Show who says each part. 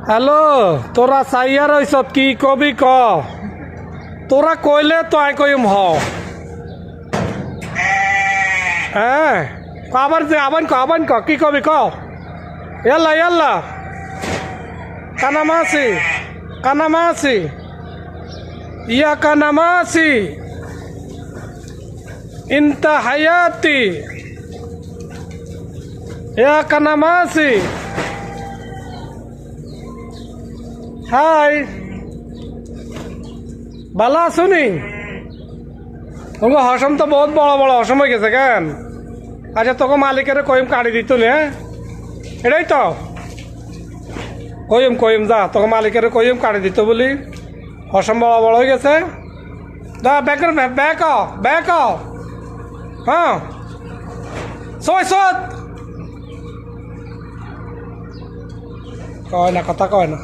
Speaker 1: Hello, তোরা চাইয়ার হইছত কি কবি ক? তোরা কইলে তো আই কইম হ। হ্যাঁ, আবার যে আবান ক কি কবি ক? ইয়াল্লা ইয়াল্লা, কানামাসি ইয়া কানামাসি ইনতা হায়াতি ইয়া কানামাসি। হাই, বালা শুনি হসম তো বহুত বড় বড় হসম হয়ে গেছে কেন? আচ্ছা, তোকে মালিকের কইম কাটি দিত নে, এটাই তো কইম যা, তোকে মালিকের কইম কাটি দিত বলি হসম বড় বড় হয়ে গেছে। দা ব্যাক হ্যাঁ কয় না, কথা কয় না।